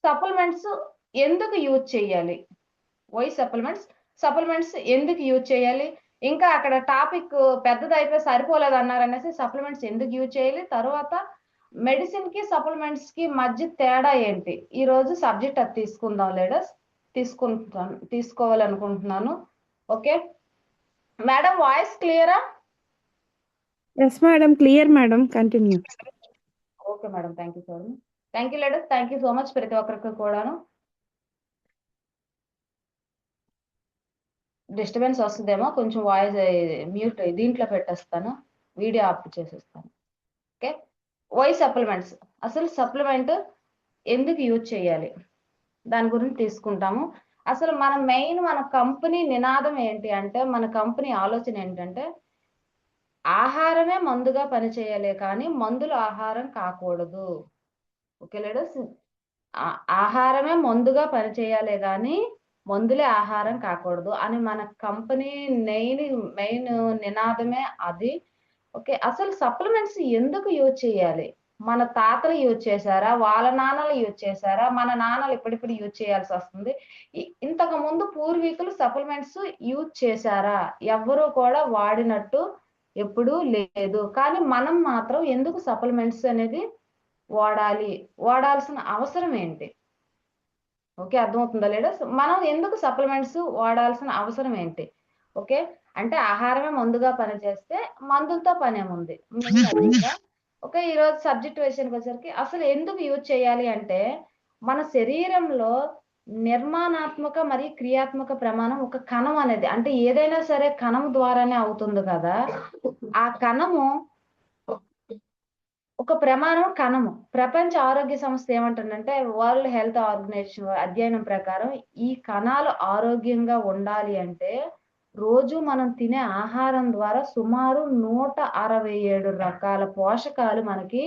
Supplements ఎందుకు use చేయాలి? Why supplements ఎందుకు యూజ్ చేయాలి? ఇంకా అక్కడ టాపిక్ పెద్దదైతే సరిపోలేదు అన్నారనేసి సప్లిమెంట్స్ ఎందుకు యూజ్ చేయాలి? తర్వాత మెడిసిన్ కి సప్లిమెంట్స్ కి మధ్య తేడా ఏంటి? ఈ రోజు సబ్జెక్ట్ అది తీసుకుందాం లేడర్స్. తీసుకోవాలనుకుంటున్నాను. ఓకే మేడం, వాయిస్ క్లియరా? Yes madam, clear madam, continue. Okay madam, thank you so much. Thank you ladies, thank you so much ప్రతి ఒక్కరికి కూడాను. డిస్టర్బెన్స్ వస్తుందేమో, కొంచెం వాయిస్ మ్యూట్ దీంట్లో పెట్టేస్తాను, వీడియో ఆఫ్ చేసేస్తాను. ఓకే, వై సప్లిమెంట్స్, అసలు సప్లిమెంట్ ఎందుకు యూజ్ చేయాలి దాని గురించి తీసుకుంటాము. అసలు మన కంపెనీ నినాదం ఏంటి అంటే, మన కంపెనీ ఆలోచన ఏంటంటే ఆహారమే మందుగా పనిచేయాలి కానీ మందులు ఆహారం కాకూడదు. ఓకే లేడర్స్, ఆహారమే మందుగా పనిచేయాలి కానీ మందులే ఆహారం కాకూడదు అని మన కంపెనీ మెయిన్ నినాదమే అది. ఓకే, అసలు సప్లిమెంట్స్ ఎందుకు యూజ్ చేయాలి? మన తాతలు యూజ్ చేశారా? వాళ్ళ నాన్నలు యూజ్ చేశారా? మన నాన్నలు ఇప్పుడిప్పుడు యూజ్ చేయాల్సి వస్తుంది. ఇంతకు ముందు పూర్వీకులు సప్లిమెంట్స్ యూజ్ చేశారా? ఎవ్వరూ కూడా వాడినట్టు ఎప్పుడూ లేదు. కానీ మనం మాత్రం ఎందుకు సప్లిమెంట్స్ అనేది వాడాల్సిన అవసరం ఏంటి? ఓకే, అర్థమవుతుందా లేడర్స్? మనం ఎందుకు సప్లిమెంట్స్ వాడాల్సిన అవసరం ఏంటి? ఓకే, అంటే ఆహారమే మందుగా పనిచేస్తే మందులతో పనేముంది? ఓకే, ఈరోజు సబ్జెక్ట్ విషయానికి వచ్చేసరికి అసలు ఎందుకు యూజ్ చేయాలి అంటే, మన శరీరంలో నిర్మాణాత్మక మరియు క్రియాత్మక ప్రమాణం ఒక కణం అనేది, అంటే ఏదైనా సరే కణం ద్వారానే అవుతుంది కదా. ఆ కణము ఒక ప్రమాణం కణము. ప్రపంచ ఆరోగ్య సంస్థ ఏమంటుందంటే, వరల్డ్ హెల్త్ ఆర్గనైజేషన్ అధ్యయనం ప్రకారం ఈ కణాలు ఆరోగ్యంగా ఉండాలి అంటే రోజు మనం తినే ఆహారం ద్వారా సుమారు 167 రకాల పోషకాలు మనకి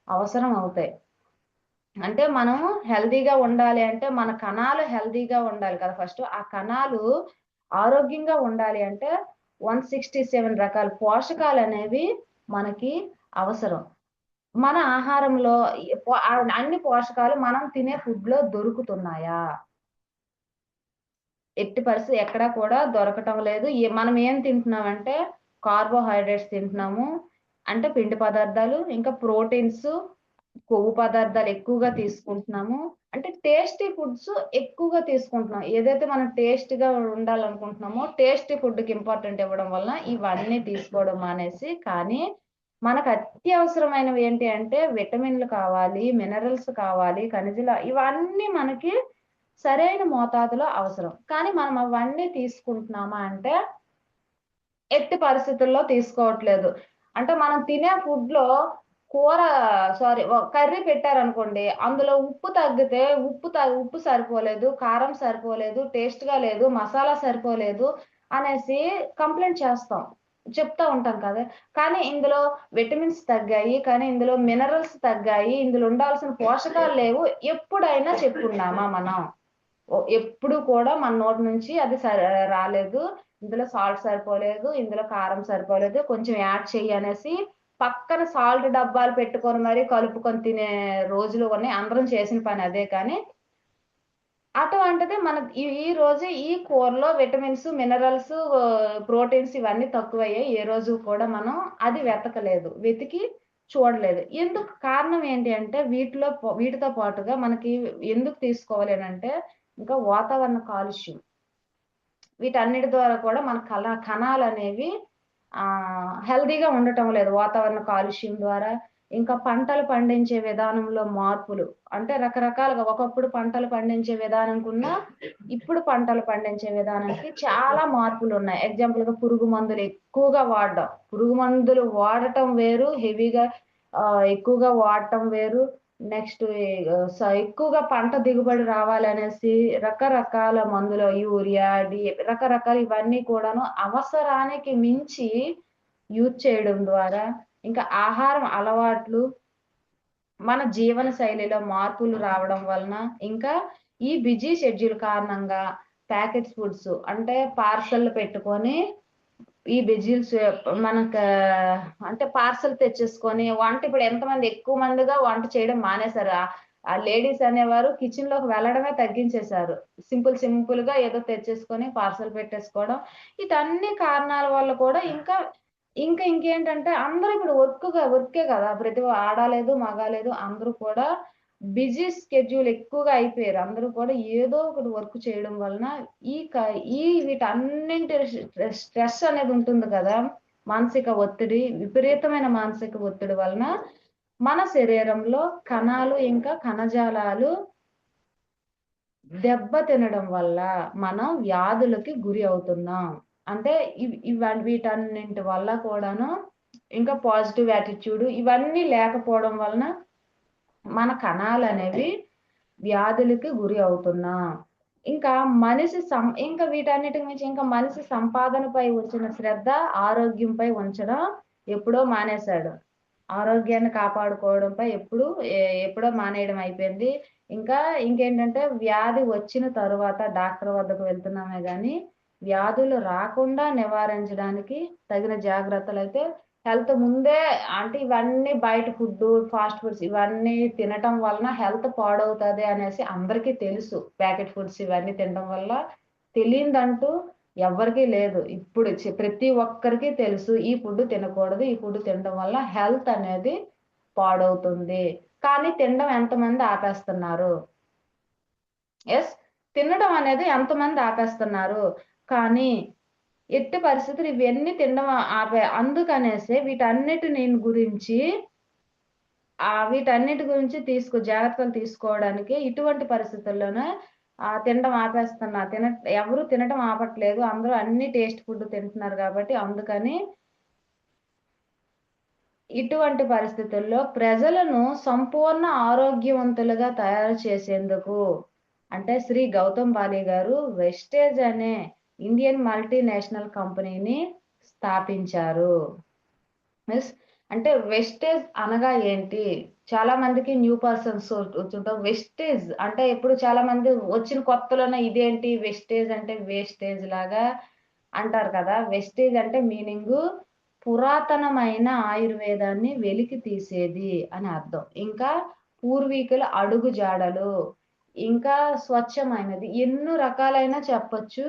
అవసరం అవుతాయి. అంటే మనం హెల్తీగా ఉండాలి అంటే మన కణాలు హెల్తీగా ఉండాలి కదా. ఫస్ట్ ఆ కణాలు ఆరోగ్యంగా ఉండాలి అంటే 167 రకాల పోషకాలు అనేవి మనకి అవసరం. మన ఆహారంలో అన్ని పోషకాలు మనం తినే ఫుడ్ లో దొరుకుతున్నాయా? ఎట్టి పరిస్థితి ఎక్కడా కూడా దొరకటం లేదు. మనం ఏం తింటున్నామంటే కార్బోహైడ్రేట్స్ తింటున్నాము, అంటే పిండి పదార్థాలు, ఇంకా ప్రోటీన్స్, కొవ్వు పదార్థాలు ఎక్కువగా తీసుకుంటున్నాము. అంటే టేస్టీ ఫుడ్స్ ఎక్కువగా తీసుకుంటున్నాం. ఏదైతే మనం టేస్ట్ గా ఉండాలనుకుంటున్నామో టేస్టీ ఫుడ్ కి ఇంపార్టెంట్ ఇవ్వడం వల్ల ఇవన్నీ తీసుకోవడం మానేసి, కానీ మనకు అత్యవసరమైనవి ఏంటి అంటే విటమిన్లు కావాలి, మినరల్స్ కావాలి, ఖనిజాలు, ఇవన్నీ మనకి సరైన మోతాదులో అవసరం. కానీ మనం అవన్నీ తీసుకుంటున్నామా అంటే ఎట్టి పరిస్థితుల్లో తీసుకోవట్లేదు. అంటే మనం తినే ఫుడ్ లో కర్రీ పెట్టారనుకోండి, అందులో ఉప్పు తగ్గితే ఉప్పు సరిపోలేదు, కారం సరిపోలేదు, టేస్ట్ గా లేదు, మసాలా సరిపోలేదు అనేసి కంప్లైంట్ చెప్తా ఉంటాం కదా. కానీ ఇందులో విటమిన్స్ తగ్గాయి, కానీ ఇందులో మినరల్స్ తగ్గాయి, ఇందులో ఉండాల్సిన పోషకాలు లేవు ఎప్పుడైనా చెప్పుకున్నామా మనం? ఎప్పుడు కూడా మన నోటి నుంచి అది రాలేదు. ఇందులో సాల్ట్ సరిపోలేదు, ఇందులో కారం సరిపోలేదు, కొంచెం యాడ్ చెయ్యి అనేసి పక్కన సాల్ట్ డబ్బాలు పెట్టుకొని మరి కలుపుకొని తినే రోజులు ఉన్నాయి. అందరం చేసిన పని అదే. కానీ అటువంటిది మన ఈ రోజు ఈ కూరలో విటమిన్స్, మినరల్స్, ప్రోటీన్స్ ఇవన్నీ తక్కువయ్యాయి. ఏ రోజు కూడా మనం అది వెతికి చూడలేదు. ఎందుకు? కారణం ఏంటి అంటే వీటితో పాటుగా మనకి ఎందుకు తీసుకోవాలి అంటే ఇంకా వాతావరణ కాలుష్యం, వీటన్నిటి ద్వారా కూడా మన కణాలు అనేవి హెల్దీగా ఉండటం లేదు వాతావరణ కాలుష్యం ద్వారా. ఇంకా పంటలు పండించే విధానంలో మార్పులు, అంటే రకరకాలుగా ఒకప్పుడు పంటలు పండించే విధానం కన్నా ఇప్పుడు పంటలు పండించే విధానానికి చాలా మార్పులు ఉన్నాయి. ఎగ్జాంపుల్ గా పురుగు మందులు ఎక్కువగా వాడడం, పురుగు మందులు వాడటం వేరు, హెవీగా ఎక్కువగా వాడటం వేరు. నెక్స్ట్ ఎక్కువగా పంట దిగుబడి రావాలనేసి రకరకాల మందులు, యూరియా, రకరకాల ఇవన్నీ కూడాను అవసరానికి మించి యూజ్ చేయడం ద్వారా, ఇంకా ఆహారం అలవాట్లు, మన జీవన శైలిలో మార్పులు రావడం వలన, ఇంకా ఈ బిజీ షెడ్యూల్ కారణంగా ప్యాకెట్ ఫుడ్స్ అంటే పార్సల్ పెట్టుకొని ఈ బెజిల్స్ మనకు అంటే పార్సల్ తెచ్చేసుకొని వంట ఇప్పుడు ఎంతమంది ఎక్కువ మందిగా వంట చేయడం మానేశారు. ఆ లేడీస్ అనేవారు కిచెన్ లోకి వెళ్ళడమే తగ్గించేశారు. సింపుల్ గా ఏదో తెచ్చేసుకొని పార్సల్ పెట్టేసుకోవడం. ఇటన్ని కారణాల వల్ల కూడా ఇంకేంటంటే అందరూ ఇప్పుడు వర్కే కదా, ప్రతి ఆడలేదు మగాలేదు అందరూ కూడా బిజీ స్కెడ్యూల్ ఎక్కువగా అయిపోయారు. అందరూ కూడా ఏదో ఒకటి వర్క్ చేయడం వలన ఈ క ఈ వీటన్నింటి స్ట్రెస్ అనేది ఉంటుంది కదా, మానసిక ఒత్తిడి, విపరీతమైన మానసిక ఒత్తిడి వలన మన శరీరంలో కణాలు ఇంకా కణజాలాలు దెబ్బ తినడం వల్ల మనం వ్యాధులకి గురి అవుతున్నాం. అంటే వీటన్నింటి వల్ల కూడాను ఇంకా పాజిటివ్ యాటిట్యూడ్ ఇవన్నీ లేకపోవడం వలన మన కణాలు అనేవి వ్యాధులకి గురి అవుతున్నాం. ఇంకా ఇంకా వీటన్నిటికి మించి ఇంకా మనిషి సంపాదనపై ఉంచిన శ్రద్ధ ఆరోగ్యంపై ఉంచడం ఎప్పుడో మానేశాడు. ఆరోగ్యాన్ని కాపాడుకోవడంపై ఎప్పుడో మానేయడం అయిపోయింది. ఇంకేంటంటే వ్యాధి వచ్చిన తరువాత డాక్టర్ వద్దకు వెళ్తున్నామే గాని వ్యాధులు రాకుండా నివారించడానికి తగిన జాగ్రత్తలు అయితే హెల్త్ ముందే, అంటే ఇవన్నీ బయట ఫుడ్, ఫాస్ట్ ఫుడ్స్ ఇవన్నీ తినటం వలన హెల్త్ పాడవుతుంది అనేసి అందరికీ తెలుసు. ప్యాకెట్ ఫుడ్స్ ఇవన్నీ తినడం వల్ల తెలియదంటూ ఎవరికీ లేదు. ఇప్పుడు ప్రతి ఒక్కరికి తెలుసు ఈ ఫుడ్ తినకూడదు, ఈ ఫుడ్ తినడం వల్ల హెల్త్ అనేది పాడవుతుంది. కానీ తినడం ఎంతమంది ఆపేస్తున్నారు? ఎస్, తినడం అనేది ఎంతమంది ఆపేస్తున్నారు? కానీ ఎట్టి పరిస్థితులు ఇవన్నీ తినడం అందుకనేసి వీటన్నిటి గురించి జాగ్రత్తలు తీసుకోవడానికి ఇటువంటి పరిస్థితుల్లోనే తినడం ఎవరు తినడం ఆపట్లేదు. అందరూ అన్ని టేస్ట్ ఫుడ్ తింటున్నారు కాబట్టి అందుకని ఇటువంటి పరిస్థితుల్లో ప్రజలను సంపూర్ణ ఆరోగ్యవంతులుగా తయారు చేసేందుకు అంటే శ్రీ గౌతమ్ బాలి గారు వెస్టేజ్ అనే ఇండియన్ మల్టీనేషనల్ కంపెనీని స్థాపించారు. అంటే వెస్టేజ్ అనగా ఏంటి? చాలా మందికి న్యూ పర్సన్స్ వచ్చుంటాం. వెస్టేజ్ అంటే ఇప్పుడు చాలా మంది వచ్చిన కొత్తలోనే ఇదేంటి వెస్టేజ్ అంటే వేస్టేజ్ లాగా అంటారు కదా. వెస్టేజ్ అంటే మీనింగ్ పురాతనమైన ఆయుర్వేదాన్ని వెలికి తీసేది అని అర్థం. ఇంకా పూర్వీకుల అడుగు జాడలు, ఇంకా స్వచ్ఛమైనది, ఎన్నో రకాలైన చెప్పొచ్చు.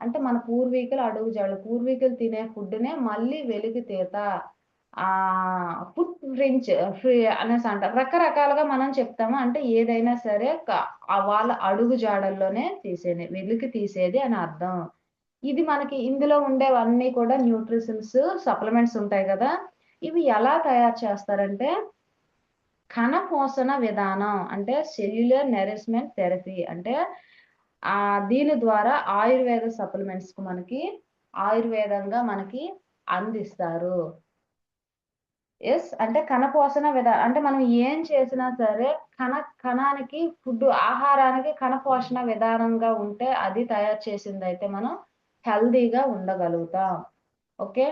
అంటే మన పూర్వీకుల అడుగు జాడలు, పూర్వీకులు తినే ఫుడ్నే మళ్ళీ వెలికి తీత ఫుట్ ప్రింట్స్ అనేసి అంటారు. రకరకాలుగా మనం చెప్తాము. అంటే ఏదైనా సరే వాళ్ళ అడుగు జాడల్లోనే వెలికి తీసేది అని అర్థం. ఇది మనకి ఇందులో ఉండేవన్నీ కూడా న్యూట్రిషన్స్ సప్లిమెంట్స్ ఉంటాయి కదా. ఇవి ఎలా తయారు చేస్తారంటే కణ పోషణ విధానం, అంటే సెల్యులర్ నరిష్మెంట్ థెరపీ. అంటే దీని ద్వారా ఆయుర్వేద సప్లిమెంట్స్ మనకి ఆయుర్వేదంగా మనకి అందిస్తారు. ఎస్, అంటే కణ పోషణ విధానం అంటే మనం ఏం చేసినా సరే కణానికి ఆహారానికి కణ పోషణ విధానంగా ఉంటే అది తయారు చేసింది అయితే మనం హెల్దీగా ఉండగలుగుతాం. ఓకే,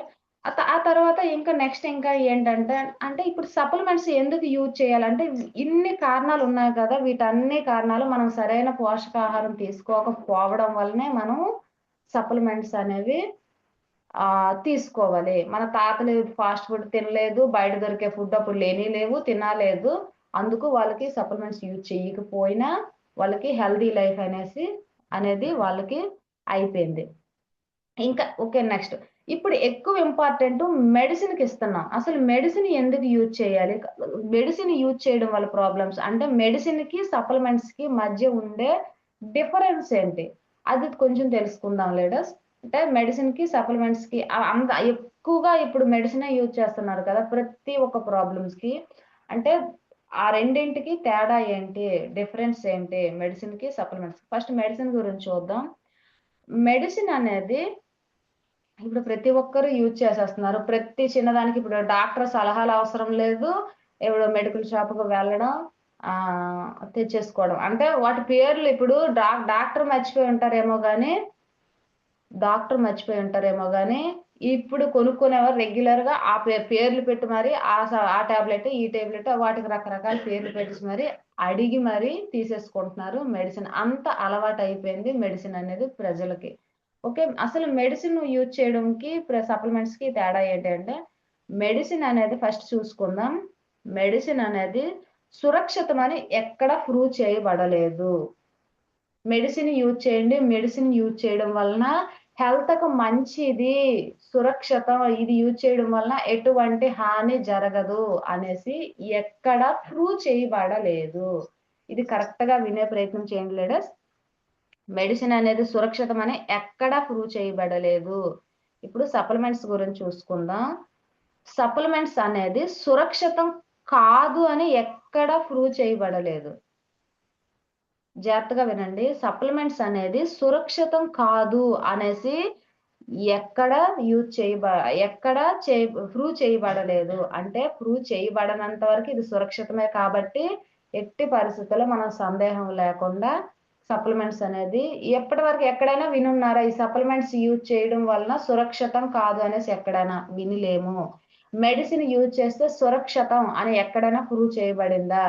ఆ తర్వాత ఇంకా ఏంటంటే అంటే ఇప్పుడు సప్లిమెంట్స్ ఎందుకు యూజ్ చేయాలంటే ఇన్ని కారణాలు ఉన్నాయి కదా. వీటన్ని కారణాలు మనం సరైన పోషకాహారం తీసుకోకపోవడం వల్లనే మనం సప్లిమెంట్స్ అనేవి తీసుకోవాలి. మన తాతలు ఫాస్ట్ ఫుడ్ తినలేదు, బయట దొరికే ఫుడ్ అప్పుడు లేవు, తినలేదు. అందుకు వాళ్ళకి సప్లిమెంట్స్ యూజ్ చేయకపోయినా వాళ్ళకి హెల్దీ లైఫ్ అనేది వాళ్ళకి అయిపోయింది. ఇంకా ఓకే, నెక్స్ట్ ఇప్పుడు ఎక్కువ ఇంపార్టెంట్ మెడిసిన్కి ఇస్తున్నాం. అసలు మెడిసిన్ ఎందుకు యూజ్ చేయాలి? మెడిసిన్ యూజ్ చేయడం వల్ల ప్రాబ్లమ్స్ అంటే మెడిసిన్ కి సప్లిమెంట్స్ కి మధ్య ఉండే డిఫరెన్స్ ఏంటి అది కొంచెం తెలుసుకుందాం లేడర్స్. అంటే మెడిసిన్ కి సప్లిమెంట్స్ కి అంత ఎక్కువగా ఇప్పుడు మెడిసిన్ యూజ్ చేస్తున్నారు కదా ప్రతి ఒక్క ప్రాబ్లమ్స్ కి. అంటే ఆ రెండింటికి తేడా ఏంటి, డిఫరెన్స్ ఏంటి మెడిసిన్ కి సప్లిమెంట్స్? ఫస్ట్ మెడిసిన్ గురించి చూద్దాం. మెడిసిన్ అనేది ఇప్పుడు ప్రతి ఒక్కరు యూజ్ చేసేస్తున్నారు. ప్రతి చిన్నదానికి ఇప్పుడు డాక్టర్ సలహాలు అవసరం లేదు. ఇప్పుడు మెడికల్ షాప్‌కి వెళ్ళడం, తెచ్చేసుకోవడం. అంటే వాటి పేర్లు ఇప్పుడు డాక్టర్ మర్చిపోయి ఉంటారేమో గాని ఇప్పుడు కొనుక్కునేవారు రెగ్యులర్‌గా ఆ పేర్లు పెట్టి మరి ఆ టాబ్లెట్, ఈ టాబ్లెట్ వాటికి రకరకాల పేర్లు పెట్టేసి మరి అడిగి మరి తీసేసుకుంటున్నారు మెడిసిన్. అంత అలవాటయిపోయింది మెడిసిన్ అనేది ప్రజలకి. ఓకే. అసలు మెడిసిన్ యూజ్ చేయడంకి సప్లిమెంట్స్‌కి తేడా ఏంటంటే, మెడిసిన్ అనేది ఫస్ట్ చూసుకుందాం. మెడిసిన్ అనేది సురక్షితమని ఎక్కడ ప్రూవ్ చేయబడలేదు. మెడిసిన్ యూజ్ చేయండి. మెడిసిన్ యూజ్ చేయడం వలన హెల్త్‌కి మంచిది, సురక్షితం. ఇది యూజ్ చేయడం వలన ఎటువంటి హాని జరగదు అనేసి ఎక్కడ ప్రూవ్ చేయబడలేదు. ఇది కరెక్ట్‌గా వినే ప్రయత్నం చేయండి లీడర్స్. మెడిసిన్ అనేది సురక్షితమని ఎక్కడా ప్రూవ్ చేయబడలేదు. ఇప్పుడు సప్లిమెంట్స్ గురించి చూసుకుందాం. సప్లిమెంట్స్ అనేది సురక్షితం కాదు అని ఎక్కడా ప్రూవ్ చేయబడలేదు. జాగ్రత్తగా వినండి. సప్లిమెంట్స్ అనేది సురక్షితం కాదు అనేసి ఎక్కడ యూజ్ చేయబ ఎక్కడ చే ప్రూవ్ చేయబడలేదు. అంటే ప్రూవ్ చేయబడనంత వరకు ఇది సురక్షితమే కాబట్టి ఎట్టి పరిస్థితుల్లో మనం సందేహం లేకుండా సప్లిమెంట్స్ అనేది ఎప్పటి వరకు ఎక్కడైనా వినున్నారా? ఈ సప్లిమెంట్స్ యూజ్ చేయడం వలన సురక్షితం కాదు అనేసి ఎక్కడైనా వినలేము. మెడిసిన్ యూజ్ చేస్తే సురక్షితం అని ఎక్కడైనా ప్రూవ్ చేయబడిందా?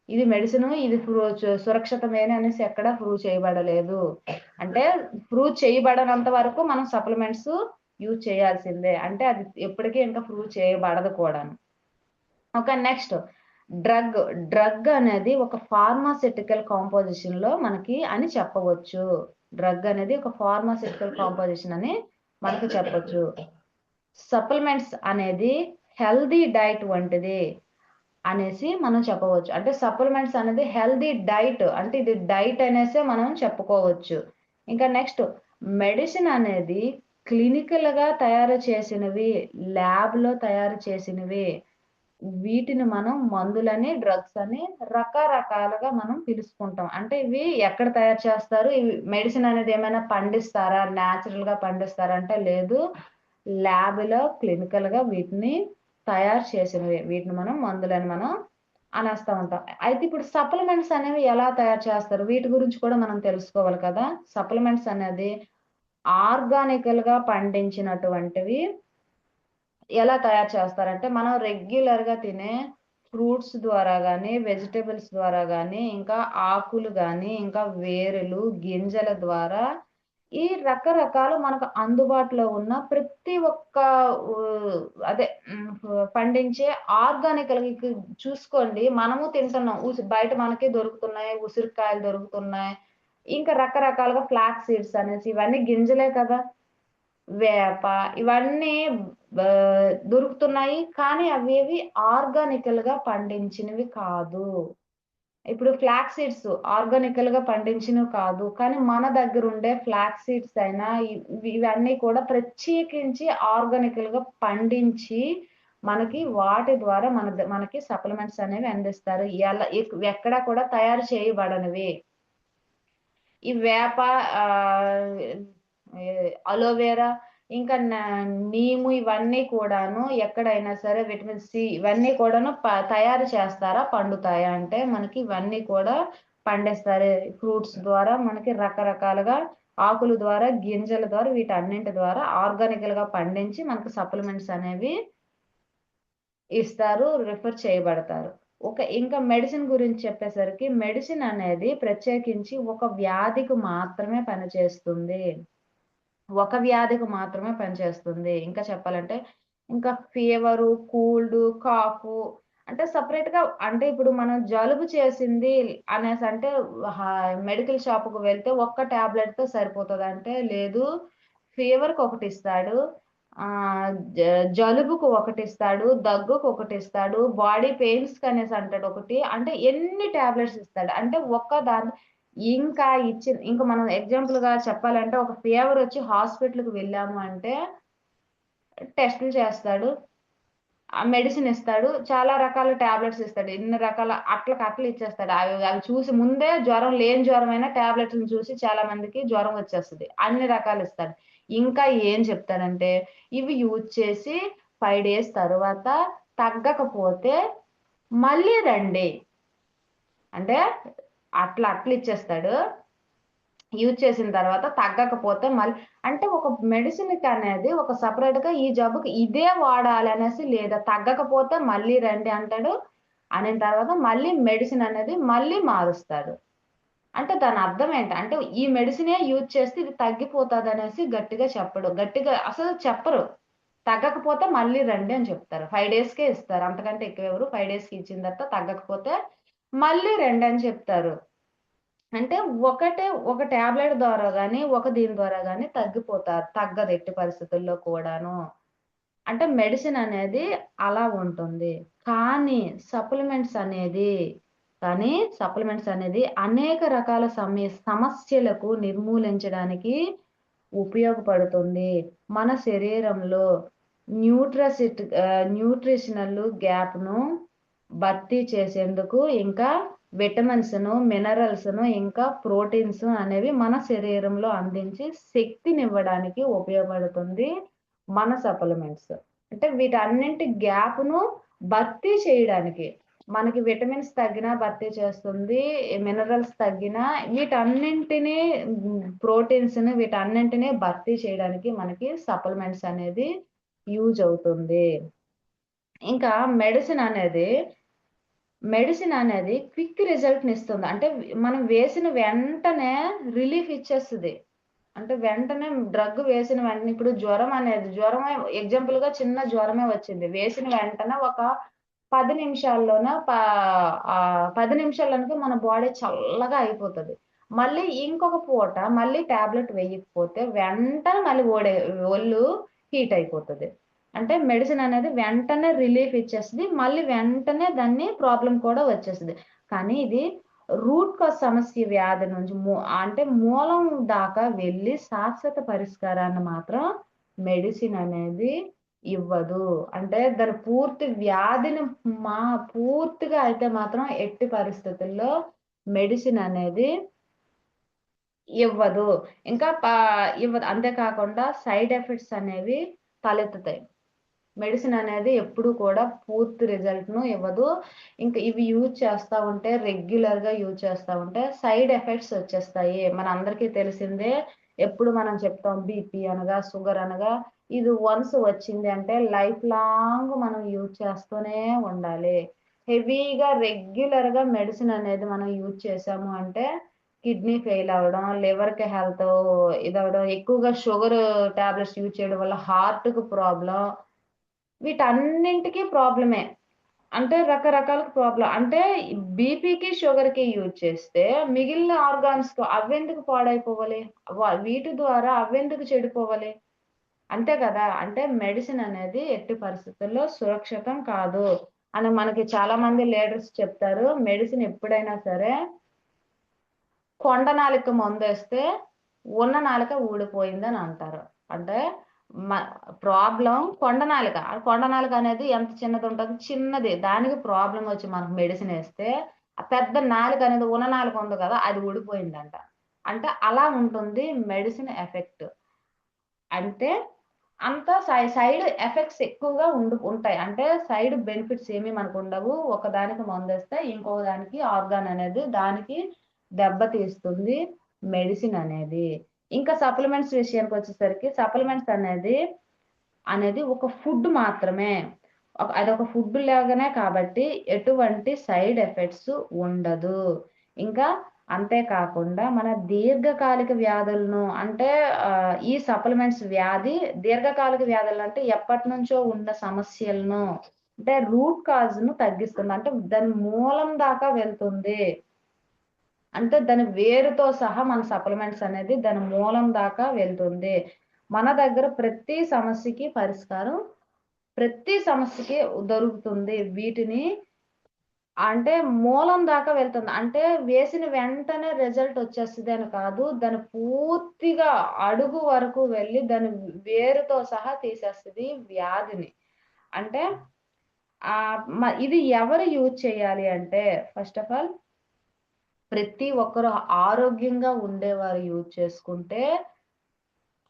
ఇది మెడిసిన్, ఇది సురక్షితమేనా అనేసి ఎక్కడా ప్రూవ్ చేయబడలేదు. అంటే ప్రూవ్ చేయబడనంత వరకు మనం సప్లిమెంట్స్ యూజ్ చేయాల్సిందే. అంటే అది ఎప్పటికీ ఇంకా ప్రూవ్ చేయబడదు కూడాను. ఓకే. Next drug. డ్రగ్ అనేది ఒక ఫార్మాస్యూటికల్ కాంపోజిషన్‌లో మనకి అని చెప్పవచ్చు. డ్రగ్ అనేది ఒక ఫార్మాస్యూటికల్ కాంపోజిషన్ అని మనకు చెప్పొచ్చు. సప్లిమెంట్స్ అనేది హెల్తీ డైట్ వంటిది అనేసి మనం చెప్పవచ్చు. అంటే సప్లిమెంట్స్ అనేది హెల్తీ డైట్. అంటే ఇది డైట్ అనేసే మనం చెప్పుకోవచ్చు. ఇంకా నెక్స్ట్ మెడిసిన్ అనేది క్లినికల్‌గా తయారు చేసినవి, ల్యాబ్‌లో తయారు చేసినవి. వీటిని మనం మందులని, డ్రగ్స్ అని రకరకాలుగా మనం పిలుసుకుంటాం. అంటే ఇవి ఎక్కడ తయారు చేస్తారు? ఇవి మెడిసిన్ అనేది ఏమైనా పండిస్తారా? నేచురల్‌గా పండిస్తారా? అంటే లేదు. ల్యాబ్‌లో క్లినికల్‌గా వీటిని తయారు చేసినవి. వీటిని మనం మందులని మనం అనేస్తా ఉంటాం. అయితే ఇప్పుడు సప్లిమెంట్స్ అనేవి ఎలా తయారు చేస్తారు? వీటి గురించి కూడా మనం తెలుసుకోవాలి కదా! సప్లిమెంట్స్ అనేది ఆర్గానికల్‌గా పండించినటువంటివి ఎలా తయారు చేస్తారంటే, మనం రెగ్యులర్‌గా తినే ఫ్రూట్స్ ద్వారా గాని, వెజిటబుల్స్ ద్వారా గాని, ఇంకా ఆకులు గాని, ఇంకా వేరులు, గింజల ద్వారా ఈ రకరకాల మనకు అందుబాటులో ఉన్న ప్రతి ఒక్క ఊ అదే పండించే ఆర్గానికల్‌గా చూసుకోండి. మనము తింటున్నాం. బయట మనకి దొరుకుతున్నాయి. ఉసిరికాయలు దొరుకుతున్నాయి. ఇంకా రకరకాలుగా ఫ్లాక్స్ సీడ్స్ అనేసి ఇవన్నీ గింజలే కదా! వేప ఇవన్నీ దొరుకుతున్నాయి. కానీ అవేవి ఆర్గానికల్‌గా పండించినవి కాదు. ఇప్పుడు ఫ్లాక్స్ సీడ్స్ ఆర్గానికల్‌గా పండించినవి కాదు. కానీ మన దగ్గరుండే ఫ్లాక్స్ సీడ్స్ అయినా ఇవన్నీ కూడా ప్రత్యేకించి ఆర్గానికల్‌గా పండించి మనకి వాటి ద్వారా మనకి సప్లిమెంట్స్ అనేవి అందిస్తారు. ఎక్కడ కూడా తయారు చేయబడనివి. ఈ వేప ఆహ్, ఎ అలోవెరా ఇంకా నీము ఇవన్నీ కూడాను ఎక్కడైనా సరే విటమిన్ సి ఇవన్నీ కూడాను తయారు చేస్తారా? పండుతాయా? అంటే మనకి ఇవన్నీ కూడా పండిస్తారు. ఫ్రూట్స్ ద్వారా మనకి రకరకాలుగా ఆకుల ద్వారా, గింజల ద్వారా వీటన్నింటి ద్వారా ఆర్గానికల్‌గా పండించి మనకు సప్లిమెంట్స్ అనేవి ఇస్తారు. రిఫర్ చేయబడతారు. ఇంకా మెడిసిన్ గురించి చెప్పేసరికి మెడిసిన్ అనేది ప్రత్యేకించి ఒక వ్యాధికి మాత్రమే పనిచేస్తుంది. ఒక వ్యాధికి మాత్రమే పనిచేస్తుంది. ఇంకా చెప్పాలంటే ఇంకా ఫీవరు, కోల్డ్, కాఫు అంటే సెపరేట్‌గా అంటే ఇప్పుడు మనం జలుబు చేసింది అనేసంటే మెడికల్ షాప్‌కి వెళ్తే ఒక్క టాబ్లెట్‌తో సరిపోతదంటే లేదు. ఫీవర్‌కి ఒకటిస్తాడు. జ జలుబుకు ఒకటిస్తాడు. దగ్గుకు ఒకటిస్తాడు. బాడీ పెయిన్స్‌కనేసి అంటాడు ఒకటి. అంటే ఎన్ని టాబ్లెట్స్ ఇస్తాడు. అంటే ఒక్క దాని ఇంక మనం ఎగ్జాంపుల్‌గా చెప్పాలంటే ఒక ఫీవరొచ్చి హాస్పిటల్‌కి వెళ్ళాము అంటే టెస్టులు చేస్తాడు. మెడిసిన్ ఇస్తాడు. చాలా రకాల టాబ్లెట్స్ ఇస్తాడు. ఎన్ని రకాల అట్లకట్ల ఇచ్చేస్తాడు. అవి అవి చూసి ముందే లేని జ్వరమైనా టాబ్లెట్స్‌ని చూసి చాలా మందికి జ్వరం వచ్చేస్తది. అన్ని రకాలు ఇస్తాడు. ఇంకా ఏం చెప్తాడంటే ఇవి యూజ్ చేసి 5 డేస్ తరువాత తగ్గకపోతే మళ్ళీ రండి. అంటే అట్ల ఇచ్చేస్తాడు. యూజ్ చేసిన తర్వాత తగ్గకపోతే అంటే ఒక మెడిసిన్‌కనేది ఒక సెపరేట్‌గా ఈ జబ్బుకి ఇదే వాడాలనేసి లేదా. తగ్గకపోతే మళ్ళీ రండి అంటాడు. అనిన తర్వాత మళ్ళీ మెడిసిన్ అనేది మళ్ళీ మారుస్తాడు. అంటే దాని అర్థం ఏంటి? అంటే ఈ మెడిసినే యూజ్ చేస్తే ఇది తగ్గిపోతది అనేసి గట్టిగా చెప్పడు. గట్టిగా అసలు చెప్పరు. తగ్గకపోతే మళ్ళీ రండి అని చెప్తారు. 5 డేస్‌కే ఇస్తారు. అంతకంటే ఎక్కువ ఇవ్వరు. 5 డేస్‌కి ఇచ్చిన తర్వాత తగ్గకపోతే మళ్ళీ రండి అని చెప్తారు. అంటే ఒక టాబ్లెట్ ద్వారా గాని, ఒక దీని ద్వారా గాని తగ్గదు ఎట్టి పరిస్థితుల్లో కూడాను. అంటే మెడిసిన్ అనేది అలా ఉంటుంది. కానీ సప్లిమెంట్స్ అనేది కానీ సప్లిమెంట్స్ అనేది అనేక రకాల సమస్యలకు నిర్మూలించడానికి ఉపయోగపడుతుంది. మన శరీరంలో న్యూట్రిషనల్ గ్యాప్‌ను భర్తీ చేసేందుకు ఇంకా విటమిన్స్‌ను, మినరల్స్‌ను, ఇంకా ప్రోటీన్స్ అనేవి మన శరీరంలో అందించి శక్తినివ్వడానికి ఉపయోగపడుతుంది మన సప్లిమెంట్స్. అంటే వీటన్నింటి గ్యాప్‌ను భర్తీ చేయడానికి. మనకి విటమిన్స్ తగ్గినా భర్తీ చేస్తుంది. మినరల్స్ తగ్గినా వీటన్నింటిని ప్రోటీన్స్‌ని వీటన్నింటిని భర్తీ చేయడానికి మనకి సప్లిమెంట్స్ అనేది యూజ్ అవుతుంది. ఇంకా మెడిసిన్ అనేది క్విక్ రిజల్ట్‌నిస్తుంది. అంటే మనం వేసిన వెంటనే రిలీఫ్ ఇచ్చేస్తది. అంటే వెంటనే డ్రగ్ వేసిన వెంటనే ఇప్పుడు జ్వరమే ఎగ్జాంపుల్‌గా చిన్న జ్వరమే వచ్చింది. వేసిన వెంటనే ఒక 10 నిమిషాల్లోన 10 నిమిషాలనక మన బాడీ చల్లగా అయిపోతది. మళ్ళీ ఇంకొక పూట మళ్ళీ టాబ్లెట్ వేయకపోతే వెంటనే మళ్ళీ ఒళ్ళు హీట్ అయిపోతది. అంటే మెడిసిన్ అనేది వెంటనే రిలీఫ్ ఇచ్చేస్తది. మళ్ళీ వెంటనే దాన్ని ప్రాబ్లమ్ కూడా వచ్చేస్తది. కానీ ఇది రూట్ కాజ్ సమస్య వ్యాధి నుంచి అంటే మూలం దాకా వెళ్లి శాశ్వత పరిష్కారాన్ని మాత్రం మెడిసిన్ అనేది ఇవ్వదు. అంటే దాని వ్యాధిని పూర్తిగా అయితే మాత్రం ఎట్టి పరిస్థితుల్లో మెడిసిన్ అనేది ఇవ్వదు. ఇంకా ఇవ్వదు. అంతే కాకుండా సైడ్ ఎఫెక్ట్స్ అనేవి తలెత్తుతాయి. మెడిసిన్ అనేది ఎప్పుడు కూడా పూర్తి రిజల్ట్‌ను ఇవ్వదు. ఇంకా ఇవి రెగ్యులర్‌గా యూజ్ చేస్తా ఉంటే సైడ్ ఎఫెక్ట్స్ వచ్చేస్తాయి. మనందరికీ తెలిసిందే. ఎప్పుడు మనం చెప్తాం బీపీ అనగా, షుగర్ అనగా ఇది వన్స్ వచ్చింది అంటే లైఫ్ లాంగ్ మనం యూజ్ చేస్తూనే ఉండాలి. హెవీగా రెగ్యులర్‌గా మెడిసిన్ అనేది మనం యూజ్ చేసాము అంటే కిడ్నీ ఫెయిల్ అవ్వడం, లివర్‌కి ఇదవ్వడం, ఎక్కువగా షుగర్ టాబ్లెట్స్ యూజ్ చేయడం వల్ల హార్ట్‌కి ప్రాబ్లమ్ వీటన్నింటికి ప్రాబ్లమే. అంటే రకరకాల ప్రాబ్లమ్. అంటే బీపీకి, షుగర్‌కి యూజ్ చేస్తే మిగిలిన ఆర్గాన్స్‌కు అవెందుకు పాడైపోవాలి? వీటి ద్వారా అవెందుకు చెడిపోవాలి? అంతే కదా! అంటే మెడిసిన్ అనేది ఎట్టి పరిస్థితుల్లో సురక్షితం కాదు. అని మనకి చాలా మంది లీడర్స్ చెప్తారు. మెడిసిన్ ఎప్పుడైనా సరే కొండ నాలుకకి మందేస్తే ఉన్న నాలుక ఊడిపోయిందని అంటారు. అంటే మ ప్రాబ్లమ్ కొండ నాలుక. ఆ కొండ నాలుక అనేది ఎంత చిన్నదుంటది? చిన్నది. దానికి ప్రాబ్లమ్ వచ్చి మనకు మెడిసిన్ ఏస్తే, ఆ పెద్ద నాలుక అనేది ఉన్న నాలుక ఉంది కదా! అది ఊడిపోయిందంట. అంటే అలా ఉంటుంది మెడిసిన్ ఎఫెక్ట్. అంటే అంత సైడ్ ఎఫెక్ట్స్ ఎక్కువగా ఉంటాయి. అంటే సైడ్ బెనిఫిట్స్ ఏమి మనకుండవు. ఒకదానికి మందేస్తే ఇంకో దానికి ఆర్గాన్ అనేది దానికి దెబ్బతీస్తుంది మెడిసిన్ అనేది. ఇంకా సప్లిమెంట్స్ విషయానికొచ్చేసరికి సప్లిమెంట్స్ అనేది ఒక ఫుడ్ మాత్రమే. అదొక ఫుడ్ లాగానే కాబట్టి ఎటువంటి సైడ్ ఎఫెక్ట్స్ ఉండదు. ఇంకా అంతే కాకుండా మన దీర్ఘకాలిక వ్యాధులను అంటే ఈ సప్లిమెంట్స్ దీర్ఘకాలిక వ్యాధులంటే ఎప్పటినుంచో ఉన్న సమస్యలను అంటే రూట్ కాజ్‌ను తగ్గిస్తుంది. అంటే దాని మూలం దాకా వెళ్తుంది. అంటే దాని వేరుతో సహా మన సప్లిమెంట్స్ అనేది దాని మూలం దాకా వెళ్తుంది. మన దగ్గర ప్రతి సమస్యకి దొరుకుతుంది. వీటిని అంటే మూలం దాకా వెళ్తుంది. అంటే వేసిన వెంటనే రిజల్ట్ వచ్చేస్తదని కాదు. దాని పూర్తిగా అడుగు వరకు వెళ్లి దాని వేరుతో సహా తీసేస్తది వ్యాధిని. అంటే ఇది ఎవరు యూజ్ చేయాలి అంటే ఫస్ట్ ఆఫ్ ఆల్ ప్రతి ఒక్కరు ఆరోగ్యంగా ఉండేవారు యూజ్ చేసుకుంటే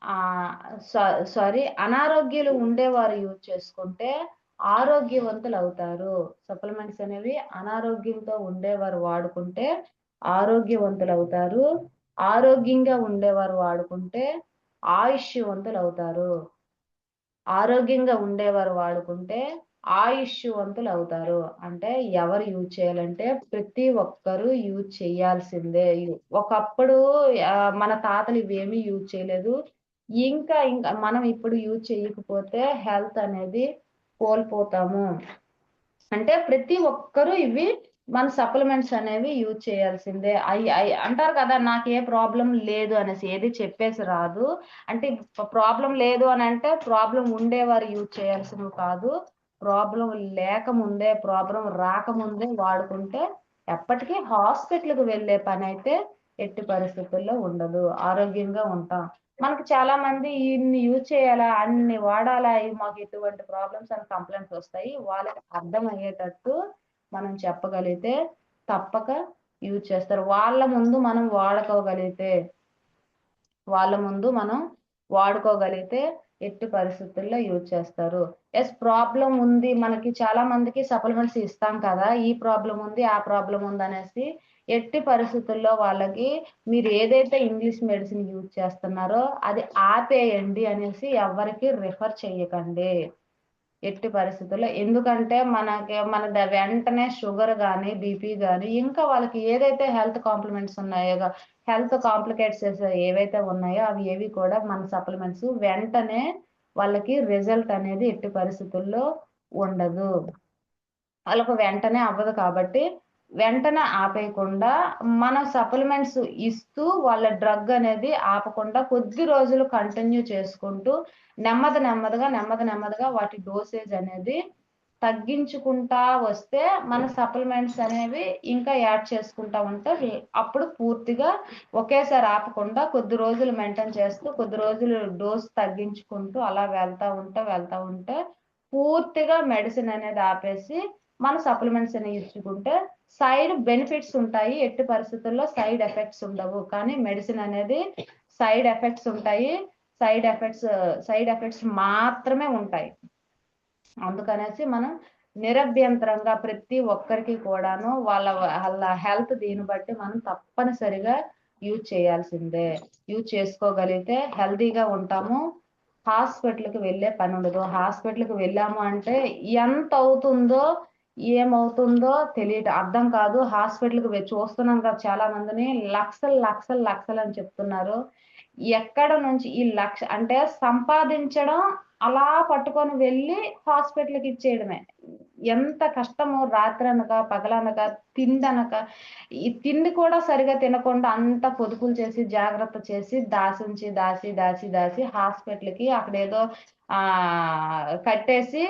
ఆహ్, స సారీ అనారోగ్యాలు ఉండేవారు యూజ్ చేసుకుంటే ఆరోగ్యవంతులవుతారు. సప్లిమెంట్స్ అనేవి అనారోగ్యంతో ఉండేవారు వాడుకుంటే ఆరోగ్యవంతులవుతారు. ఆరోగ్యంగా ఉండేవారు వాడుకుంటే ఆయుష్యవంతులవుతారు. ఆరోగ్యంగా ఉండేవారు వాడుకుంటే ఆయుష్వంతులు అవుతారు. అంటే ఎవరు యూజ్ చేయాలంటే ప్రతి ఒక్కరు యూజ్ చేయాల్సిందే. ఒకప్పుడు మన తాతలు ఇవేమీ యూజ్ చేయలేదు. ఇంకా మనం ఇప్పుడు యూజ్ చేయకపోతే హెల్త్ అనేది కోల్పోతాము. అంటే ప్రతి ఒక్కరు ఇవి మన సప్లిమెంట్స్ అనేవి యూజ్ చేయాల్సిందే. అయి అయి అంటారు కదా! నాకే ప్రాబ్లమ్ లేదు అనేసి. ఏది చెప్పేసి రాదు. అంటే ప్రాబ్లమ్ లేదు అనంటే ప్రాబ్లమ్ ఉండేవారు యూజ్ చేయాల్సినవి కాదు. ప్రాబ్లమ్ లేకముందే, ప్రాబ్లమ్ రాకముందే వాడుకుంటే ఎప్పటికీ హాస్పిటల్‌కి వెళ్ళే పనైతే ఎట్టి పరిస్థితుల్లో ఉండదు. ఆరోగ్యంగా ఉంటాం. మనకు చాలా మంది ఇన్ని యూజ్ చేయాలా? అన్ని వాడాలా? మాకు ఇటువంటి ప్రాబ్లమ్స్ అని కంప్లెయింట్స్ వస్తాయి. వాళ్ళకి అర్థమయ్యేటట్టు మనం చెప్పగలిగితే తప్పక యూజ్ చేస్తారు. వాళ్ళ ముందు మనం వాడుకోగలిగితే ఎట్టి పరిస్థితుల్లో యూజ్ చేస్తారు. ప్రాబ్లమ్ ఉంది. మనకి చాలా మందికి సప్లిమెంట్స్ ఇస్తాం కదా! ఈ ప్రాబ్లమ్ ఉంది, ఆ ప్రాబ్లమ్ ఉందనేసి ఎట్టి పరిస్థితుల్లో వాళ్ళకి మీరు ఏదైతే ఇంగ్లీష్ మెడిసిన్ యూజ్ చేస్తున్నారో అది ఆపేయండి అనేసి ఎవ్వరికీ రిఫర్ చేయకండి. ఎట్టి పరిస్థితుల్లో. ఎందుకంటే మన వెంటనే షుగర్ గాని, బీపీ గాని ఇంకా వాళ్ళకి ఏదైతే హెల్త్ కాంప్లికేట్సెస్ ఏవైతే ఉన్నాయో అవి ఏవి కూడా మన సప్లిమెంట్స్ వెంటనే వాళ్ళకి రిజల్ట్ అనేది ఎట్టి పరిస్థితుల్లో ఉండదు. వాళ్ళకు వెంటనే అవ్వదు కాబట్టి, వెంటనే ఆపేయకుండా మన సప్లిమెంట్స్ ఇస్తూ వాళ్ళ డ్రగ్ అనేది ఆపకుండా కొద్ది రోజులు కంటిన్యూ చేసుకుంటూ నెమ్మదిగా వాటి డోసేజ్ అనేది తగ్గించుకుంటా వస్తే మన సప్లిమెంట్స్ అనేవి ఇంకా యాడ్ చేసుకుంటా ఉంటే అప్పుడు పూర్తిగా ఒకేసారి ఆపకుండా కొద్ది రోజులు మెయింటైన్ చేస్తూ కొద్ది రోజులు డోస్ తగ్గించుకుంటూ అలా వెళ్తా ఉంటే పూర్తిగా మెడిసిన్ అనేది ఆపేసి మన సప్లిమెంట్స్ అనేవి ఇచ్చుకుంటే సైడ్ బెనిఫిట్స్ ఉంటాయి. ఎట్టి పరిస్థితుల్లో సైడ్ ఎఫెక్ట్స్ ఉండవు. కానీ మెడిసిన్ అనేది సైడ్ ఎఫెక్ట్స్ ఉంటాయి. సైడ్ ఎఫెక్ట్స్ మాత్రమే ఉంటాయి. అందుకనేసి మనం నిరభ్యంతరంగా ప్రతి ఒక్కరికి కూడాను వాళ్ళ హెల్త్ దీన్ని బట్టి మనం తప్పనిసరిగా యూజ్ చేయాల్సిందే. యూజ్ చేసుకోగలిగితే హెల్తీగా ఉంటాము. హాస్పిటల్‌కి వెళ్ళే పనుండదు. హాస్పిటల్‌కి వెళ్ళాము అంటే ఎంతవుతుందో, ఏమవుతుందో అర్థం కాదు. హాస్పిటల్‌కి చూస్తున్నాం కదా! చాలా మందిని లక్షలని చెప్తున్నారు. ఎక్కడ నుంచి ఈ అంటే సంపాదించడం అలా పట్టుకొని వెళ్ళి హాస్పిటల్‌కి ఇచ్చేయడమే. ఎంత కష్టమో రాత్రనక, పగలనక, తిండనక, ఈ తిండి కూడా సరిగ్గా తినకుండా అంతా పొదుపులు చేసి, జాగ్రత్త చేసి, దాసి హాస్పిటల్‌కి అక్కడేదో కట్టేసి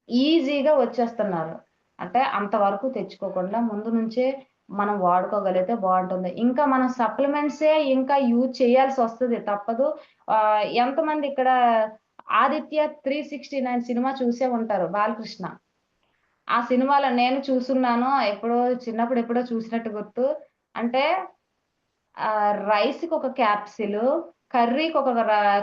ఈజీగా వచ్చేస్తున్నారు. అంటే అంతవరకు తెచ్చుకోకుండా ముందు నుంచే మనం వాడుకోగలిగితే బావుంటుంది. ఇంకా మనం సప్లిమెంట్సే ఇంకా యూజ్ చేయాల్సొస్తది తప్పదు. ఎంతమంది ఇక్కడ 'ఆదిత్య 369' సినిమా చూసే ఉంటారు బాలకృష్ణ. ఆ సినిమాలో నేను చూసున్నాను. ఎప్పుడో చూసినట్టు గుర్తు. అంటే రైస్‌కి ఒక క్యాప్సూలు, కర్రీకి ఒక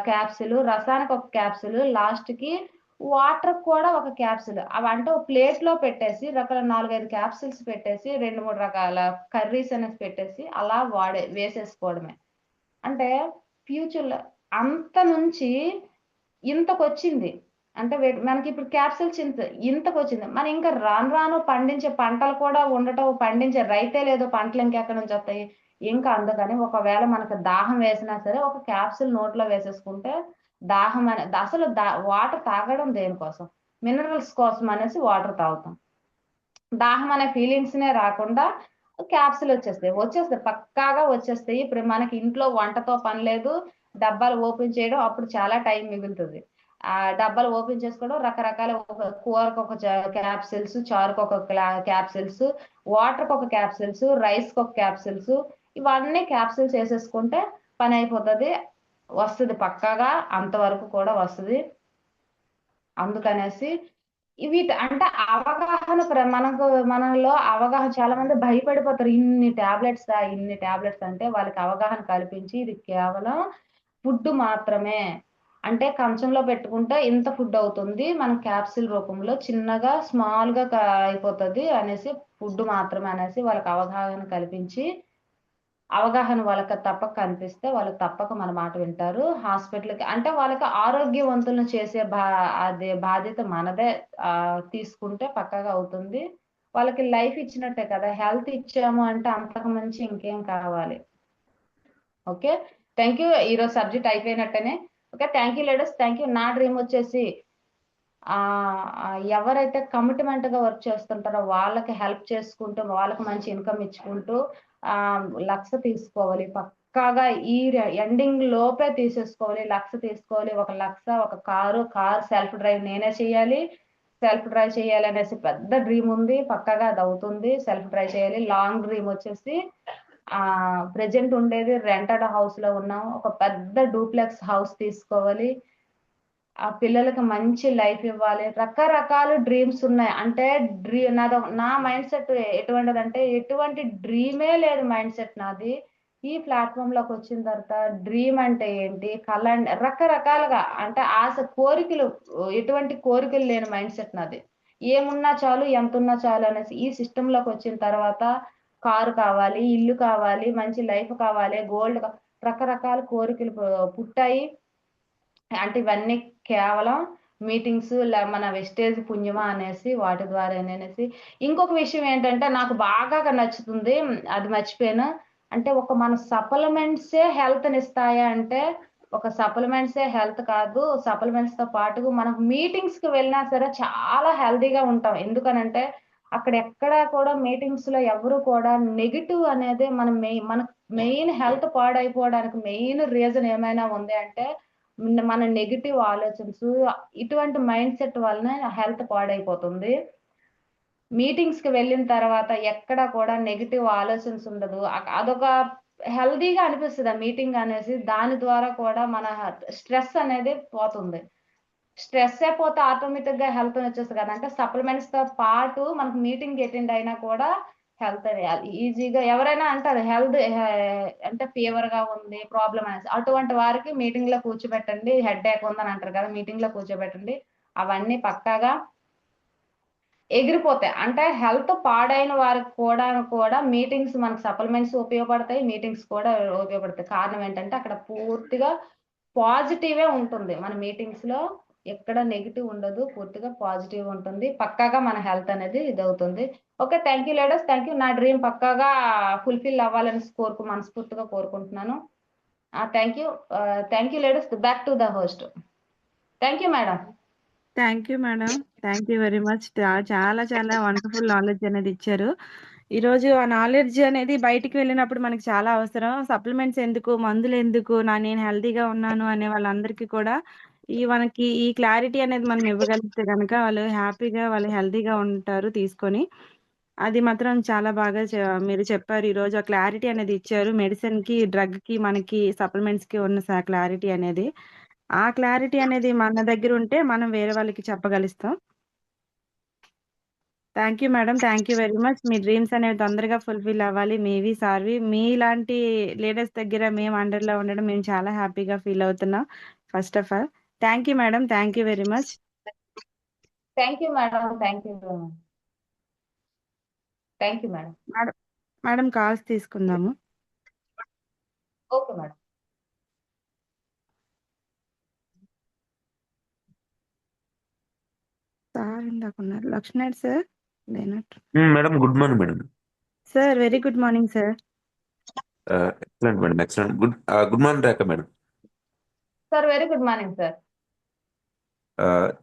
క్యాప్సూలు, రసానికి ఒక క్యాప్సూలు, లాస్ట్‌కి వాటర్‌కి కూడా ఒక క్యాప్సూల్. అవంటే ఒక ప్లేట్‌లో పెట్టేసి 4, 5 క్యాప్సూల్స్ పెట్టేసి 2, 3 రకాల కర్రీస్ అనేసి పెట్టేసి అలా వేసేసుకోవడమే. అంటే ఫ్యూచర్‌లో అంత నుంచి ఇంతకొచ్చింది. అంటే మనకిప్పుడు క్యాప్సూల్స్ ఇంతకొచ్చింది. మరి ఇంకా రాను రాను పండించే పంటలు కూడా పండించే రైతే లేదు. పంటలు ఇంకెక్కడి నుంచొస్తాయి? ఇంకా అందుకని ఒకవేళ మనకు దాహం వేసినా సరే ఒక క్యాప్సూల్ నోట్లో వేసేసుకుంటే దాహం అనే అసలు వాటర్ తాగడం దేనికోసం? మినరల్స్ కోసం అనేసి వాటర్ తాగుతాం. దాహం అనే ఫీలింగ్స్‌నే రాకుండా క్యాప్సూల్ పక్కాగా వచ్చేస్తాయి. ఇప్పుడు మనకి ఇంట్లో వంటతో పని లేదు. డబ్బాలు ఓపెన్ చేయడం అప్పుడు చాలా టైం మిగులుతది. డబ్బాలు ఓపెన్ చేసుకోవడం రకరకాల కూరకొక క్యాప్సూల్స్, చారుకొక క్యాప్సూల్స్, వాటర్‌కొక క్యాప్సూల్స్, రైస్‌కొక క్యాప్సూల్స్ ఇవన్నీ క్యాప్సూల్స్ ఏసేసుకుంటే పనయిపోతది. పక్కాగా అంతవరకు కూడా వస్తది. అందుకనేసి అంటే మనలో అవగాహన చాలా మంది భయపడిపోతారు. ఇన్ని టాబ్లెట్స్ అంటే వాళ్ళకి అవగాహన కల్పించి ఇది కేవలం ఫుడ్ మాత్రమే. అంటే కంచంలో పెట్టుకుంటే ఇంత ఫుడ్ అవుతుంది. మనం క్యాప్సూల్ రూపంలో చిన్నగా స్మాల్‌గా అయిపోతది అనేసి ఫుడ్ మాత్రమే అనేసి వాళ్ళకి అవగాహన కల్పించి అవగాహన వాళ్ళకి తప్పక కనిపిస్తే వాళ్ళు తప్పక మన మాట వింటారు. హాస్పిటల్‌కి అంటే వాళ్ళకి ఆరోగ్యవంతులను చేసే అదే బాధ్యత మనదే. తీసుకుంటే పక్కాగా అవుతుంది. వాళ్ళకి లైఫ్ ఇచ్చినట్టే కదా! హెల్త్ ఇచ్చాము అంటే అంతకు మించి ఇంకేం కావాలి. ఓకే. Thank you. ఈరోజు సబ్జెక్ట్ అయిపోయినట్టేనే. Okay. Thank you ladies. Thank you. నా డ్రీమ్ వచ్చేసి ఎవరైతే కమిట్మెంట్‌గా వర్క్ చేస్తుంటారో వాళ్ళకి హెల్ప్ చేసుకుంటూ, వాళ్ళకి మంచి ఇన్‌కమ్ ఇచ్చుకుంటూ 1,00,000 తీసుకోవాలి. పక్కాగా ఈ ఎండింగ్ లోపే తీసేసుకోవాలి. 1,00,000 తీసుకోవాలి. ఒక 1,00,000 ఒక కారు సెల్ఫ్ డ్రైవ్ నేనే చేయాలి. సెల్ఫ్ డ్రైవ్ చేయాలనేసి పెద్ద డ్రీమ్ ఉంది. పక్కాగా అదవుతుంది. సెల్ఫ్ డ్రైవ్ చేయాలి. లాంగ్ డ్రీమ్ వచ్చేసి ప్రెజెంట్ ఉండేది రెంటెడ్ హౌస్‌లో ఉన్నాం. ఒక పెద్ద డూప్లెక్స్ హౌస్ తీసుకోవాలి. ఆ పిల్లలకి మంచి లైఫ్ ఇవ్వాలి. రకరకాల డ్రీమ్స్ ఉన్నాయి. అంటే నా మైండ్ సెట్ ఎటువంటిదంటే ఎటువంటి డ్రీమే లేదు మైండ్ సెట్ నాది. ఈ ప్లాట్‌ఫార్మ్‌లోకొచ్చిన తర్వాత డ్రీమ్ అంటే ఏంటి? కల రకరకాలుగా అంటే కోరికలు ఎటువంటి కోరికలు లేని మైండ్ సెట్ నాది. ఏమున్నా చాలు, ఎంతున్నా చాలు అనేసి ఈ సిస్టమ్‌లోకొచ్చిన తర్వాత కారు కావాలి, ఇల్లు కావాలి, మంచి లైఫ్ కావాలి, రకరకాల కోరికలు పుట్టాయి. అంటే ఇవన్నీ కేవలం మీటింగ్స్ మన వెస్టేజ్ పుణ్యమా అనేసి వాటి ద్వారానేసి. ఇంకొక విషయం ఏంటంటే నాకు బాగా నచ్చుతుంది. అది మర్చిపోయాను. అంటే మన సప్లిమెంట్సే హెల్త్‌నిస్తాయా అంటే, ఒక సప్లిమెంట్సే హెల్త్ కాదు. సప్లిమెంట్స్‌తో పాటుగా మనం మీటింగ్స్‌కి వెళ్ళినా సరే చాలా హెల్తీగా ఉంటాం. ఎందుకనంటే అక్కడ ఎక్కడా కూడా మీటింగ్స్‌లో ఎవరు కూడా నెగెటివ్ అనేది మన మెయిన్ హెల్త్ పాడైపోవడానికి మెయిన్ రీజన్ ఏమైనా ఉంది అంటే మన నెగెటివ్ ఆలోచనసు ఇటువంటి మైండ్ సెట్ వలన హెల్త్ పాడైపోతుంది. మీటింగ్స్‌కి వెళ్ళిన తర్వాత ఎక్కడ కూడా నెగెటివ్ ఆలోచనస్ ఉండదు. అదొక హెల్తీగా అనిపిస్తది ఆ మీటింగ్ అనేసి. దాని ద్వారా కూడా మన స్ట్రెస్ అనేది పోతుంది. స్ట్రెస్సే పోతే ఆటోమేటిక్‌గా హెల్త్ వచ్చేస్తది కదా! అంటే సప్లిమెంట్స్‌తో పాటు మనకు మీటింగ్ అటెండ్ అయినా కూడా హెల్త్ ఈజీగా ఎవరైనా అంటారు అంటే ఫీవర్‌గా ఉంది, ప్రాబ్లమ్ అనేసి. అటువంటి వారికి మీటింగ్‌లో కూర్చోబెట్టండి. హెడ్‌ఏక్ ఉందని అంటారు కదా! మీటింగ్‌లో కూర్చోబెట్టండి. అవన్నీ పక్కాగా ఎగిరిపోతాయి. అంటే హెల్త్ పాడైన వారికి కూడా మీటింగ్స్ మనకు సప్లిమెంట్స్ ఉపయోగపడతాయి. మీటింగ్స్ కూడా ఉపయోగపడతాయి. కారణం ఏంటంటే అక్కడ పూర్తిగా పాజిటివే ఉంటుంది. మన మీటింగ్స్‌లో ఎక్కడ నెగెటివ్ ఉండదు. పూర్తిగా పాజిటివ్ ఉంటుంది. పక్కాగా మన హెల్త్ అనేది ఇదవుతుంది. Okay. Thank you ladies. Thank you. నా డ్రీమ్ పక్కాగా ఫుల్‌ఫిల్ అవ్వాలని మనస్ఫూర్తిగా కోరుకుంటున్నాను. Thank you. Thank you ladies. Back to the host. Thank you madam. Thank you madam. Thank you very much. చాలా చాలా వండర్‌ఫుల్ నాలెడ్జ్ అనేది ఇచ్చారు. ఈరోజు ఆ నాలెడ్జ్ అనేది బయటికి వెళ్ళినప్పుడు మనకి చాలా అవసరం. సప్లిమెంట్స్ ఎందుకు, మందులెందుకు, నేను హెల్తీగా ఉన్నాను అనే వాళ్ళందరికీ కూడా మనకి ఈ క్లారిటీ అనేది మనం ఇవ్వగలిగితే గనక వాళ్ళు హెల్తీగా ఉంటారు తీసుకొని. అది మాత్రం చాలా బాగా మీరు చెప్పారు. ఈరోజు ఆ క్లారిటీ అనేది ఇచ్చారు. మెడిసిన్‌కి, డ్రగ్‌కి, మనకి సప్లిమెంట్స్‌కి ఉన్న క్లారిటీ అనేది. ఆ క్లారిటీ అనేది మన దగ్గరుంటే మనం వేరే వాళ్ళకి చెప్పగలుస్తాం. Thank you madam. Thank you very much. మీ డ్రీమ్స్ అనేవి తొందరగా ఫుల్‌ఫిల్ అవ్వాలి. మీవి, సార్‌వి. మీలాంటి లీడర్స్ దగ్గర మేము అండర్‌లో ఉండడం మేము చాలా హ్యాపీగా ఫీల్ అవుతున్నాం. First of all. Thank you madam. Thank you very much. Thank you madam. Thank you. Thank you madam. Madam madam calls తీసుకుందాము. Okay madam. సార్ ఇందాకున్నారు. లక్ష్మీనాయుడు సార్ లేనట్టు. Madam good morning madam. Sir very good morning sir. Excellent madam, excellent. Good morning Rekha madam. Sir very good morning sir.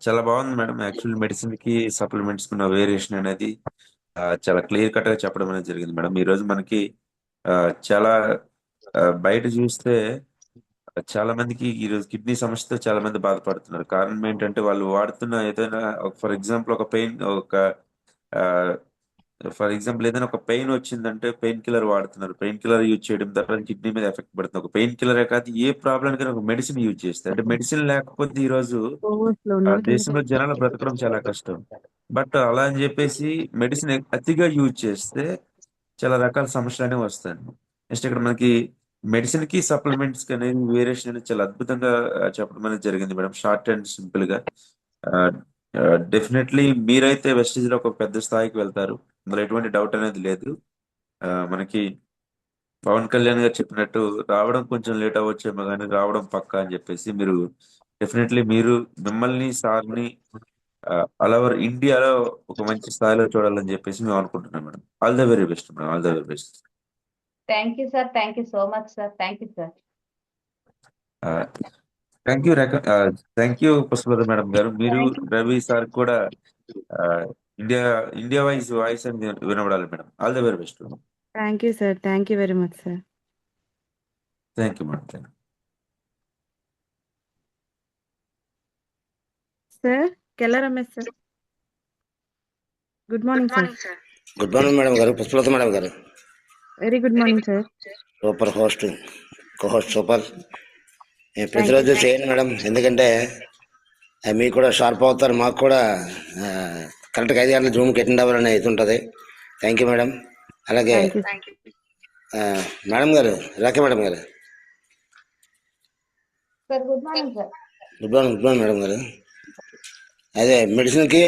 చాలా బాగుంది madam. Actual medicine కి supplements ఉన్న variation అనేది చాలా clear cut గా చెప్పడం అనేది జరిగింది మేడం. ఈ రోజు మనకి చాలా బయట చూస్తే చాలా మందికి ఈ రోజు కిడ్నీ సమస్యతో చాలా మంది బాధపడుతున్నారు. కారణం ఏంటంటే వాళ్ళు వాడుతున్న ఏదైనా ఫర్ ఎగ్జాంపుల్ ఫర్ ఎగ్జాంపుల్ ఏదైనా ఒక పెయిన్ వచ్చిందంటే పెయిన్ కిల్లర్ వాడుతున్నారు. పెయిన్ కిల్లర్ యూజ్ చేయడం ద్వారా కిడ్నీ మీద ఎఫెక్ట్ పడుతుంది. ఒక పెయిన్ కిల్లరే కాదు, ఏ ప్రాబ్లం కైనా ఒక మెడిసిన్ యూజ్ చేస్తే, అంటే మెడిసిన్ లేకపోతే ఈ రోజు ఓవర్స్‌లో ఉన్నోళ్ళు కిందకి దేశంలో జనాలు బ్రతకడం చాలా కష్టం. బట్ అలా అని చెప్పేసి మెడిసిన్ అతిగా యూజ్ చేస్తే చాలా రకాల సమస్యలు అనేవి వస్తాయి. నెక్స్ట్ ఇక్కడ మనకి మెడిసిన్ కి సప్లిమెంట్స్ కి అనేది వేరియేషన్ అనేది చాలా అద్భుతంగా చెప్పడం అనేది జరిగింది మేడం. షార్ట్ అండ్ సింపుల్ గా. డెఫినెట్లీ మీరైతే వెస్టేజ్ లో ఒక పెద్ద స్థాయికి వెళ్తారు. అందులో ఎటువంటి డౌట్ అనేది లేదు. మనకి పవన్ కళ్యాణ్ గారు చెప్పినట్టు రావడం కొంచెం లేట్ అవ్వచ్చేమో కానీ రావడం పక్కా అని చెప్పేసి మీరు డెఫినెట్లీ మీరు మిమ్మల్ని సార్ని ఆల్ ఓవర్ ఇండియాలో ఒక మంచి స్థాయిలో చూడాలని చెప్పేసి మేము అనుకుంటున్నాం madam. All the very best madam. All the very best. Thank you sir. Thank you so much sir. Thank you sir. Thank you thank you Pushpalatha madam గారు. మీరు థ్యాంక్ యూ. రవి సార్ కూడా ఆ, ఇండియా ఇండియా వాయిస్ అని వినబడాలి madam. All the very best madam. Thank you sir. Thank you very much sir. Thank you madam. Sir కెల్ల Ramesh sir. Good morning sir. Good morning madam గారు, Pushpalatha madam గారు. Very good morning sir. Super host, cohost super. నేను ప్రతిరోజు చేయండి madam, ఎందుకంటే మీకు కూడా sharp అవుతారు, మాకు కూడా కరెక్ట్గా 5 గంటల జూమ్కి అటెండ్ అవ్వాలని అయితే ఉంటుంది. Thank you madam. అలాగే థ్యాంక్ యూ. మేడం గారు, రాకే మేడం గారు, sir good morning sir. Good morning madam గారు. అదే మెడిసిన్కి